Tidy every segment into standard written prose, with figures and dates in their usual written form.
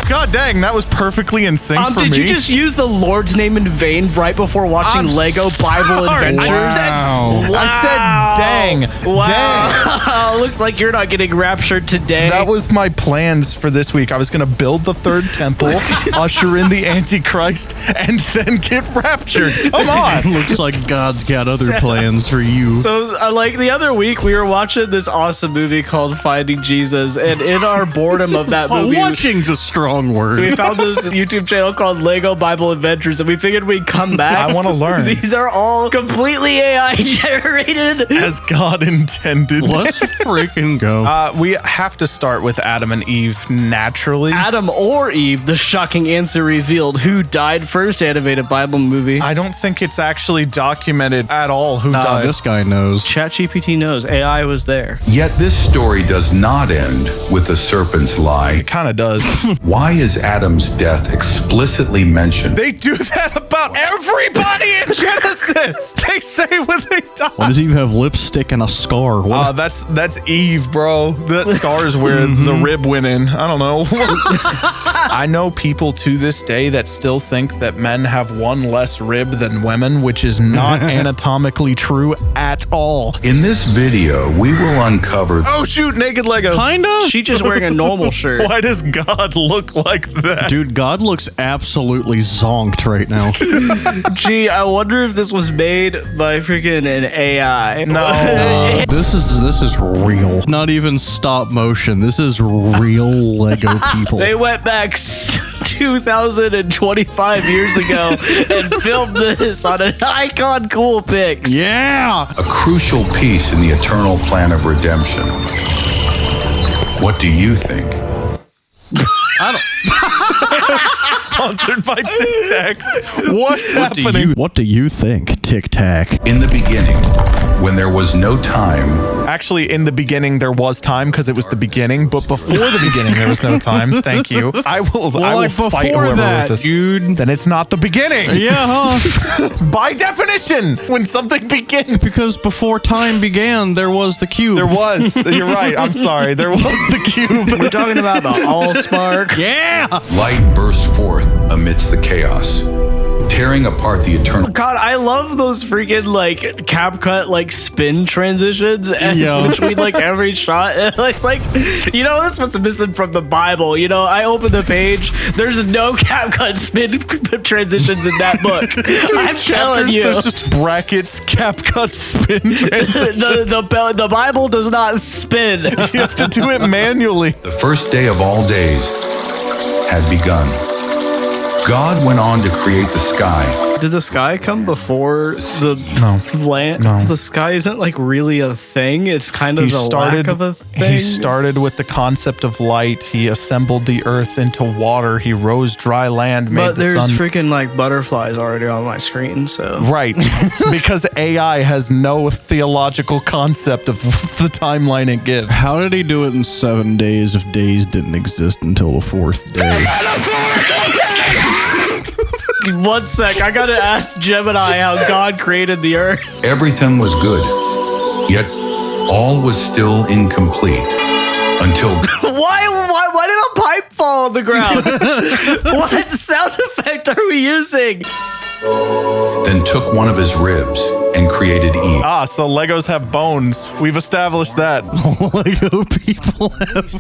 God dang, that was perfectly in sync for me. Did you just use the Lord's name in vain right before watching Lego Bible Adventures? I said dang. Wow. Dang. Looks like you're not getting raptured today. That was my plans for this week. I was going to build the third temple, usher in the Antichrist, and then get raptured. Come on. Looks like God's got other plans for you. So, like the other week, we were watching this awesome movie called Finding Jesus, and in our boredom of that movie, watching's a strong word. we found this YouTube channel called Lego Bible Adventures, and we figured we'd come back. I want to learn. These are all completely AI generated. As God intended. Let's freaking go. We have to start with Adam and Eve naturally. Adam or Eve, the shocking answer revealed. Who died first? Animated Bible movie. I don't think it's actually documented at all who died. This guy knows. ChatGPT knows. AI was there. Yet this story does not end with the serpent's lie. It kind of does. Why is Adam's death explicitly mentioned? They do that about everybody in Genesis. They say when they die. Why does Eve have lipstick and a scar? What? That's Eve, bro. That scar is where the rib went in. I don't know. I know people to this day that still think that men have one less rib than women, which is not anatomically true at all. In this video, we will uncover... Oh, shoot, naked Lego. Kinda? She's just wearing a normal shirt. Why does God look like that? Dude, God looks absolutely zonked right now. Gee, I wonder if this was made by freaking an AI. No. This is real. Not even stop motion. This is real Lego people. They went back 2,025 years ago and filmed this on an Icon Cool Pics. Yeah. a crucial piece in the eternal plan of redemption. What do you think? Sponsored by Tic Tacs. What's happening? What do you think, Tic Tac? In the beginning, when there was no time, Actually, in the beginning, there was time because it was the beginning, but before the beginning, there was no time. Thank you. I will fight whoever wrote this. Jude. Then it's not the beginning. Yeah, huh? By definition, when something begins. Because before time began, there was the cube. There was. You're right. I'm sorry. There was the cube. We're talking about the Allspark. Yeah. light burst forth amidst the chaos, tearing apart the eternal. God, I love those freaking like CapCut like spin transitions between like every shot. It's like, you know, that's what's missing from the Bible. You know, I open the page, there's no CapCut spin transitions in that book. I'm telling you, There's just brackets, CapCut, spin transition. the Bible does not spin. You have to do it manually. The first day of all days had begun. God went on to create the sky. Did the sky come before the land? No. The sky isn't like really a thing. It's kind of lack of a thing. He started with the concept of light. He assembled the earth into water. He rose dry land, made But the there's sun. freaking like butterflies already on my screen, so. Right, because AI has no theological concept of the timeline it gives. How did he do it in 7 days if days didn't exist until the fourth day? 1 sec, I gotta ask Gemini how God created the earth. Everything was good, yet all was still incomplete until Why did a pipe fall on the ground? What sound effect are we using? then took one of his ribs and created Eve. Ah, so Legos have bones. We've established that. Lego people have.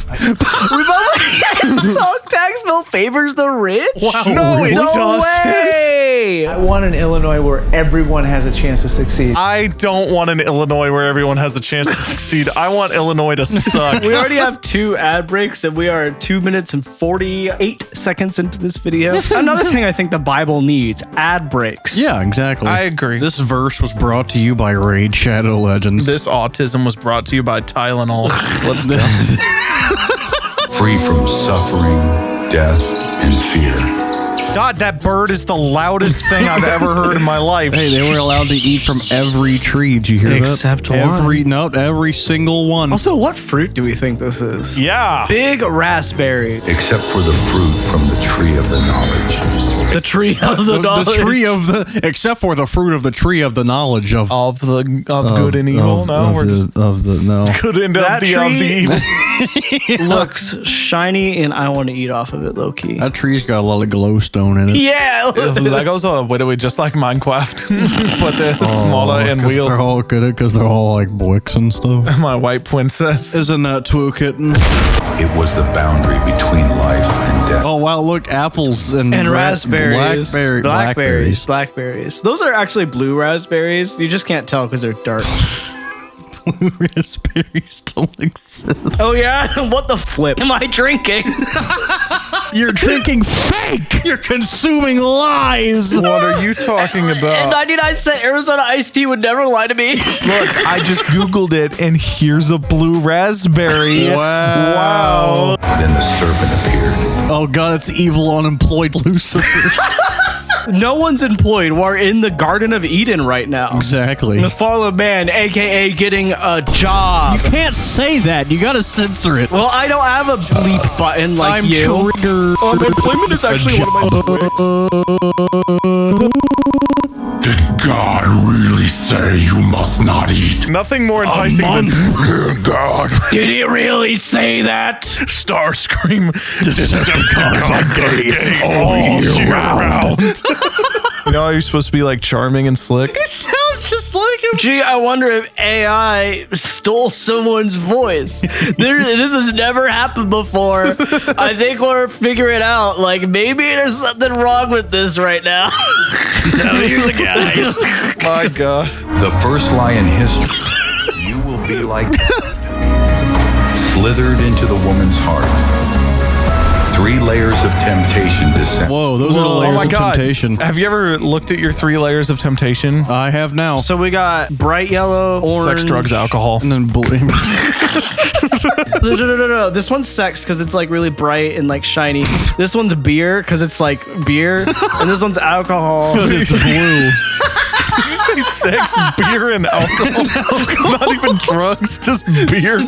Remember, Song Tax Bill favors the rich? Wow, No, it really? doesn't. Way! I want an Illinois where everyone has a chance to succeed. I don't want an Illinois where everyone has a chance to succeed. I want Illinois to suck. We already have 2 ad breaks, and we are 2 minutes and 48 seconds into this video. Another thing I think the Bible needs, ad breaks. Yeah, exactly. I agree. This verse was brought to you by Raid Shadow Legends. This autism was brought to you by Tylenol. Let's go. Free from suffering, death, and fear. God, that bird is the loudest thing I've ever heard in my life. Hey, they were allowed to eat from every tree. Did you hear Except that? one. Every single one. Also, what fruit do we think this is? Yeah. Big raspberry. Except for the fruit from the tree of the knowledge. The tree of the knowledge. The tree of the, except for the fruit of the tree of the knowledge of Good and evil. No, we're just no. good and That of the evil. looks shiny, and I want to eat off of it, low key. That tree's got a lot of glowstone in it. Yeah. Legos are literally just like Minecraft, but they're smaller and They're wheel. all good because they're all like bricks and stuff. My white princess. Isn't that true, kitten? It was the boundary between life and death. Oh wow, look, apples and Raspberries. blackberries. Blackberries. Those are actually blue raspberries. You just can't tell because they're dark. Raspberries don't exist. Oh, yeah? What the flip am I drinking? You're drinking fake. You're consuming lies. What are you talking And about? 99-cent Arizona iced tea would never lie to me. Look, I just Googled it, and here's a blue raspberry. Wow. Then the serpent appeared. Oh god, it's evil unemployed Lucifer. No one's employed. We're in the Garden of Eden right now. Exactly. The fall of man, aka getting a job. You can't say that. You gotta censor it. Well, I don't have a bleep button like I'm you. triggered. Employment is actually one of my Did God really say you must not eat? Nothing more enticing than God. Did he really say that? Starscream. Decepticons are gay all year round. You know how you're supposed to be like charming and slick? Sounds just like him. Gee, I wonder if AI stole someone's voice. This has never happened before. I think we're figuring out, like, maybe there's something wrong with this right now. Here's a guy. My God. The first lie in history. You will be like God. Slithered into the woman's heart. 3 layers of temptation descend. Whoa, those are the Oh layers my of God. temptation. Have you ever looked at your 3 layers of temptation? I have now. So we got bright yellow, orange. Sex, drugs, alcohol. And then No. This one's sex because it's like really bright and like shiny. This one's beer because it's like beer. And this one's alcohol. it's blue. Did you say sex, beer, and alcohol? Not even drugs, just beer.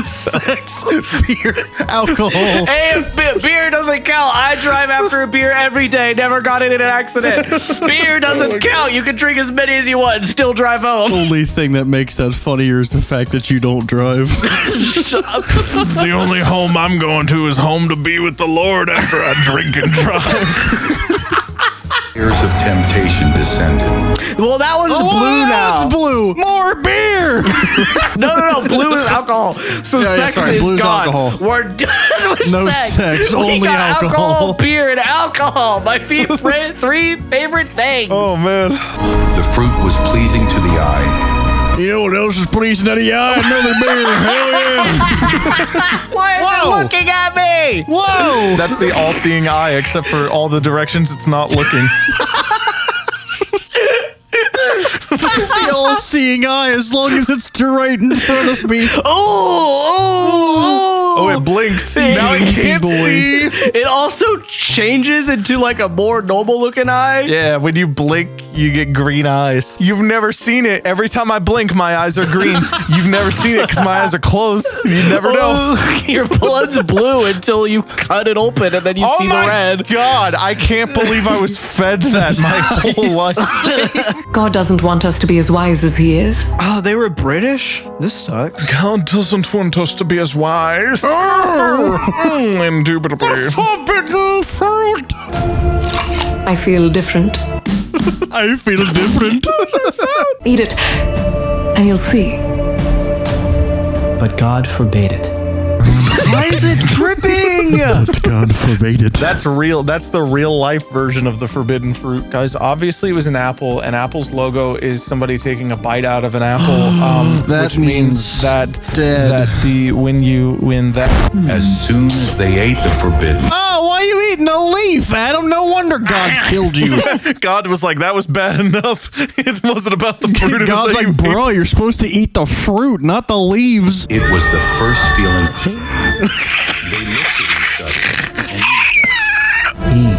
Sex, beer, alcohol. Hey, if beer doesn't count. I drive after a beer every day. Never got in an accident. Beer doesn't count. You can drink as many as you want and still drive home. Only thing that makes that funnier is the fact that you don't drive. The only home I'm going to is home to be with the Lord after I drink and drive. Layers of temptation descended. Well, that one's blue now. It's blue. More beer. No. Blue is alcohol. So sex is Blue's gone. alcohol. We're done with No sex. sex, We only got alcohol. beer, and alcohol. My 3 favorite things. Oh, man. The fruit was pleasing to the eye. You know what else is pleasing to the eye? Another beer. Hell yeah. Why is it looking at me? Whoa. That's the all-seeing eye, except for all the directions it's not looking. The all-seeing eye, as long as it's right in front of me. Oh, it blinks. Now I can't boy. see. It also changes into like a more normal looking eye. Yeah, when you blink, you get green eyes. You've never seen it. Every time I blink, my eyes are green. You've never seen it because my eyes are closed. You never know. Your blood's blue until you cut it open and then you see the red. God, I can't believe I was fed that my whole life. God doesn't want us to be as wise as he is. Oh, they were British? This sucks. God doesn't want us to be as wise. Indubitably. Forbidden fruit. I feel different. I feel different. Eat it, and you'll see. But God forbade it. Why is it dripping? God forbade it. That's real. That's the real life version of the forbidden fruit, guys. Obviously, it was an apple, and Apple's logo is somebody taking a bite out of an apple. That which means that dead. As soon as they ate the forbidden, Oh, why are you eating a leaf, Adam? No wonder God killed you. God was like, that was bad enough. It wasn't about the fruit. It was God's that you like, bro, you're supposed to eat the fruit, not the leaves. it was the first feeling of shame. They looked at each other and Eve,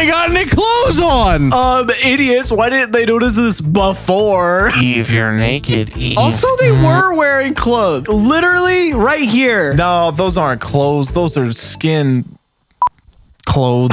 ain't got any clothes on. Idiots. Why didn't they notice this before? Eve, you're naked. Eve. Also, they were wearing clothes. Literally right here. No, those aren't clothes. Those are skin clothes.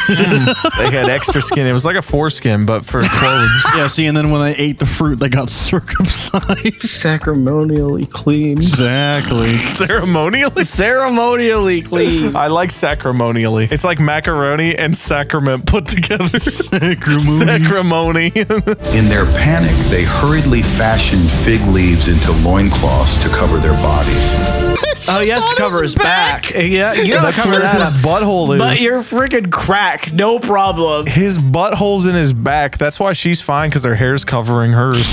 They had extra skin. It was like a foreskin, but for clothes. Yeah, see, and then when they ate the fruit, they got circumcised. Ceremonially clean. Exactly. Ceremonially? Ceremonially clean. I like sacrimonially. It's like macaroni and sacrament put together. Sacrimony. In their panic, they hurriedly fashioned fig leaves into loincloths to cover their bodies. Oh, yes, cover his back. Yeah, you gotta That's cover where that his up. butthole is. But you're freaking crack. No problem. His butthole's in his back. That's why she's fine, because her hair's covering hers.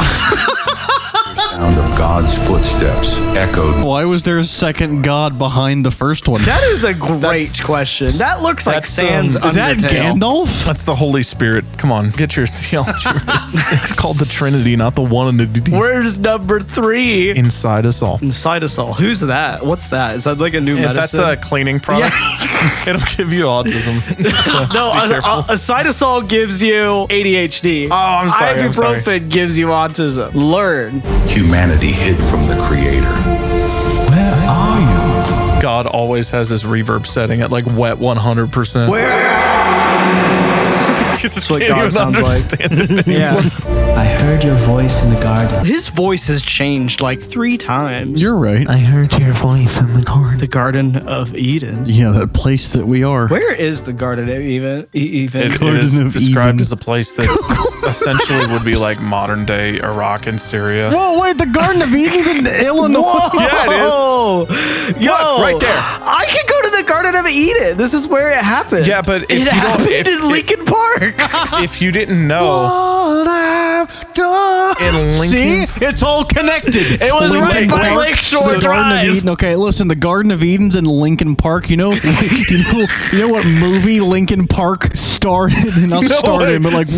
Sound of God's footsteps echoed. Why was there a second god behind the first one? That is a great question. That looks like that's, Sans Is that Undertale. Gandalf? That's the Holy Spirit. Come on, get your theology right. It's called the Trinity, not the one and the Where's number 3? inside us all. Inside us all. Who's that? What's that? Is that like a new Yeah, that's medicine? a cleaning product. It'll give you autism. So No, be careful. a cytosol gives you ADHD. Oh, I'm sorry, I'm sorry. Ibuprofen gives you autism. Learn. Humanity hid from the Creator. Where are you? God always has this reverb setting at like wet 100%. That's what God sounds like. Yeah. I heard your voice in the garden. His voice has changed like 3 times. You're right. I heard your voice in the garden. the Garden of Eden. Yeah, that place that we are. Where is the Garden of Eden? It Garden is of described Eden. as a place that essentially would be like modern day Iraq and Syria. Whoa, wait, the Garden of Eden's in Illinois. Yeah, it is. Oh, yo, Look, right there. I can go to the Garden of Eden. This is where it happened. Yeah, but if it you don't- happened if- in Lincoln Park. If you didn't know, What I've done. in Lincoln, See, it's all connected. It was right by Park, Lakeshore the Garden Drive. of Eden. Okay, listen, the Garden of Eden's in Lincoln Park. You know what movie Lincoln Park starred in? Not starred in, but like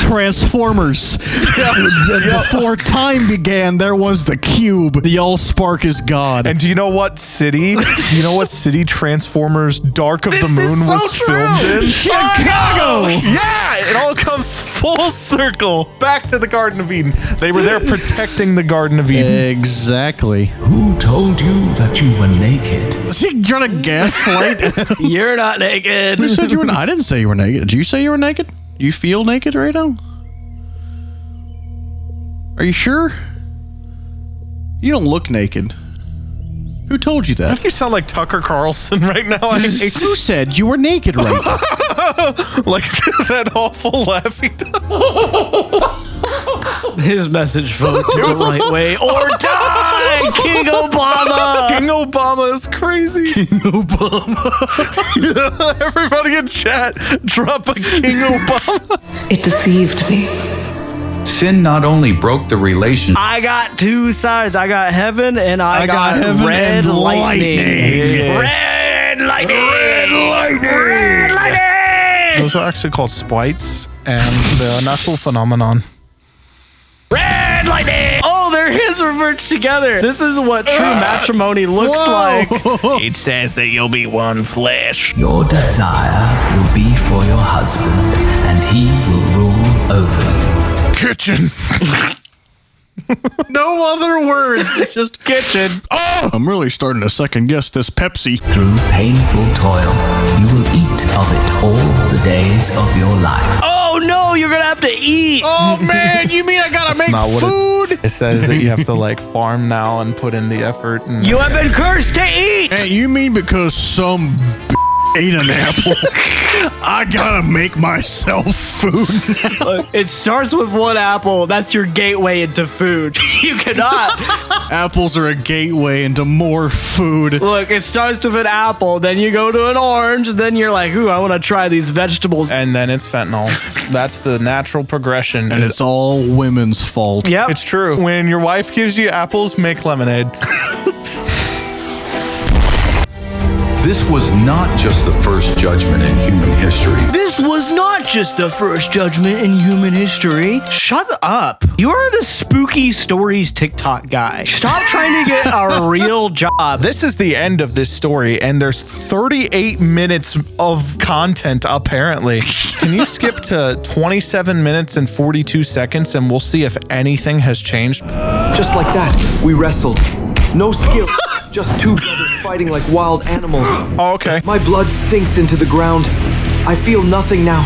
Transformers. Before time began, there was the cube. The all-spark is God. and do you know what city? Do you know what city Transformers Dark of the This Moon is so was true. filmed in? Chicago. Yeah, it all comes full circle back to the Garden of Eden. They were there protecting the Garden of Eden. Exactly. Who told you that you were naked? Is he trying to gaslight? You're not naked. Who said you were? I didn't say you were naked. Did you say you were naked? You feel naked right now? Are you sure? You don't look naked. Who told you that? You sound like Tucker Carlson right now. I hate Who said you were naked right now? like that awful laugh he does. His message, folks, is the right way or die, King Obama. King Obama is crazy. King Obama. Everybody in chat, drop a King Obama. It deceived me. Sin not only broke the relationship, I got 2 sides. I got heaven and I got heaven red and lightning. Yeah. Red lightning. Red lightning. Red lightning. Those are actually called splites, and they're a natural phenomenon. Red lightning. Oh, their hands were merged together. This is what true matrimony looks like. It says that you'll be one flesh. Your desire will be for your husband, and he will rule over you. Kitchen. No other words. It's just Kitchen. oh! I'm really starting to second guess this Pepsi. Through painful toil, you will eat of it all the days of your life. Oh no, you're gonna have to eat. Oh man, you mean I gotta make not what food? It says that you have to like farm now and put in the effort. And You have been cursed to eat. Hey, you mean because some ate an apple, I gotta make myself food? Look, it starts with 1 apple. That's your gateway into food. You cannot. Apples are a gateway into more food. Look, it starts with an apple, then you go to an orange, then you're like, ooh, I want to try these vegetables. and then it's fentanyl. That's the natural progression. And it's all women's fault. Yep. It's true. When your wife gives you apples, make lemonade. This was not just the first judgment in human history. This was not just the first judgment in human history. Shut up. You are the spooky stories TikTok guy. Stop trying to get a real job. This is the end of this story, and there's 38 minutes of content, apparently. Can you skip to 27 minutes and 42 seconds, and we'll see if anything has changed? Just like that, we wrestled. No skill, just two brothers fighting like wild animals. Oh, okay. My blood sinks into the ground. I feel nothing now,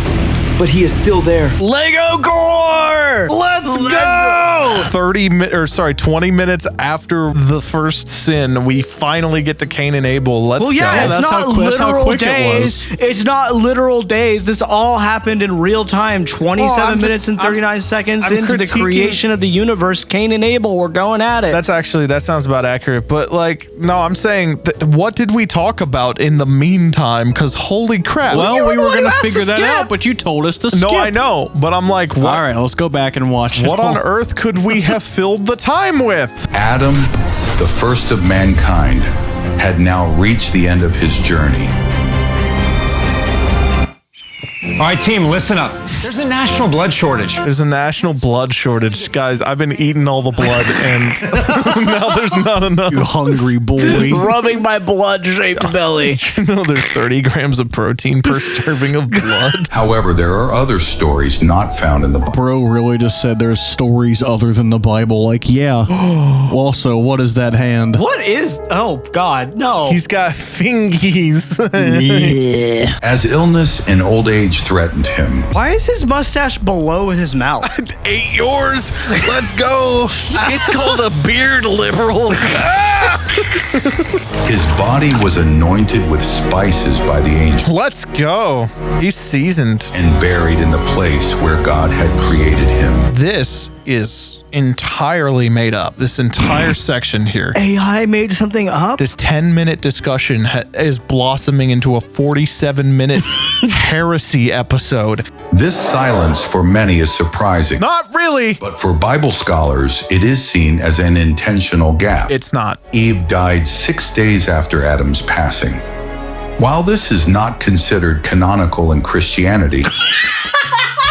but he is still there. Lego gore! Let's go! 20 minutes after the first sin, we finally get to Cain and Abel. Let's Well, yeah, go. it's that's not how literal quick it days. It's not literal days. This all happened in real time. 27 minutes and 39 seconds I'm into the critiquing- creation of the universe. Cain and Abel were going at it. That sounds about accurate. But like, no, I'm saying, what did we talk about in the meantime? Because holy crap. Well, we were going to figure that skip. out, but you told us to skip. no, I know, but I'm like, what? All right, let's go back and watch it. What on earth could we have filled the time with? Adam, the first of mankind, had now reached the end of his journey. All right, team, listen up. There's a national blood shortage. There's a national blood shortage. Guys, I've been eating all the blood, and now there's not enough. You hungry boy. rubbing my blood-shaped belly. You know, there's 30 grams of protein per serving of blood. However, there are other stories not found in the Bible. Bro really just said there's stories other than the Bible. Like, yeah. Also, what is that hand? What is? Oh God, no. He's got fingies. Yeah. As illness and old age threatened him, Why is his mustache below his mouth? Ate yours. Let's go. It's called a beard, liberal. his body was anointed with spices by the angel Let's go. He's seasoned. and buried in the place where God had created him. This is entirely made up. This entire section here. AI made something up? This 10-minute discussion is blossoming into a 47-minute heresy episode. This silence for many is surprising, Not really. but for Bible scholars, it is seen as an intentional gap. It's not. Eve died 6 days after Adam's passing. While this is not considered canonical in Christianity,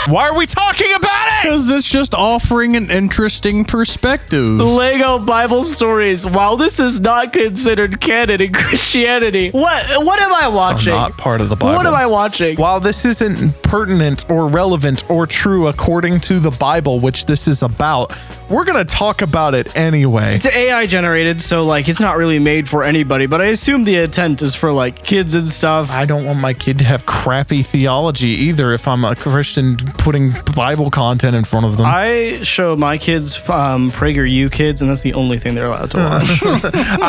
Why are we talking about it? Because that's just offering an interesting perspective. Lego Bible stories. While this is not considered canon in Christianity, what am I watching? So not part of the Bible. What am I watching? While this isn't pertinent or relevant or true according to the Bible, which this is about, we're going to talk about it anyway. It's AI generated, so like it's not really made for anybody, but I assume the intent is for like kids and stuff. I don't want my kid to have crappy theology either if I'm a Christian putting Bible content in front of them. I show my kids PragerU Kids, and that's the only thing they're allowed to watch.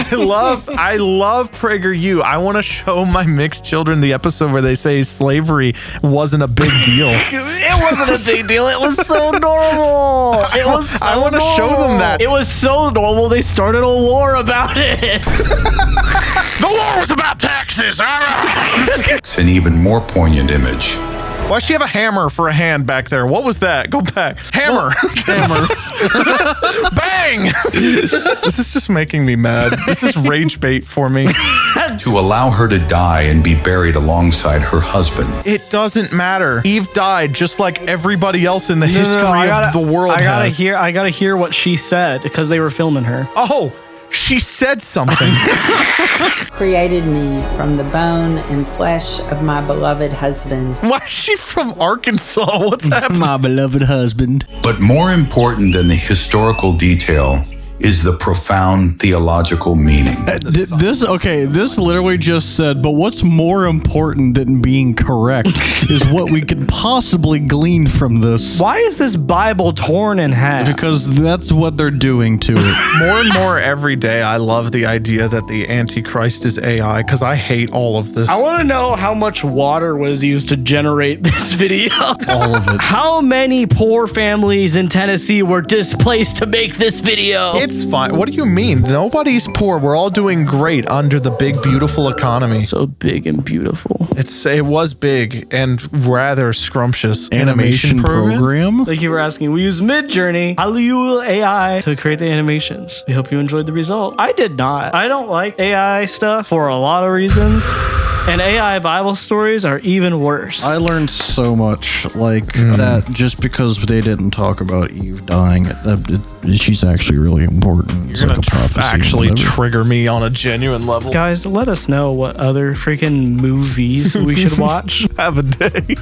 I love PragerU. I want to show my mixed children the episode where they say slavery wasn't a big deal. It wasn't a big deal. It was so normal. It was so I want to show them that. It was so normal. They started a war about it. The war was about taxes. it's an even more poignant image. Why does she have a hammer for a hand back there? What was that? Go back. Hammer. Hammer. Bang! This is just making me mad. This is rage bait for me. To allow her to die and be buried alongside her husband. It doesn't matter. Eve died just like everybody else in the history of the world I has. gotta hear what she said because they were filming her. Oh, she said something. Created me from the bone and flesh of my beloved husband. Why is she from Arkansas? What's happening? My beloved husband. But more important than the historical detail is the profound theological meaning. This literally just said, but what's more important than being correct is what we could possibly glean from this. Why is this Bible torn in half? Because that's what they're doing to it. More and more every day, I love the idea that the Antichrist is AI because I hate all of this. I want to know how much water was used to generate this video. All of it. How many poor families in Tennessee were displaced to make this video? It's fine. What do you mean? Nobody's poor. We're all doing great under the big, beautiful economy. So big and beautiful. It was big and rather scrumptious animation program. Thank you for asking. We use Midjourney, Hallyu AI, to create the animations. We hope you enjoyed the result. I did not. I don't like AI stuff for a lot of reasons. And AI Bible stories are even worse. I learned so much that just because they didn't talk about Eve dying, she's actually really important. You're going to actually trigger me on a genuine level. Guys, let us know what other freaking movies we should watch. Have a day.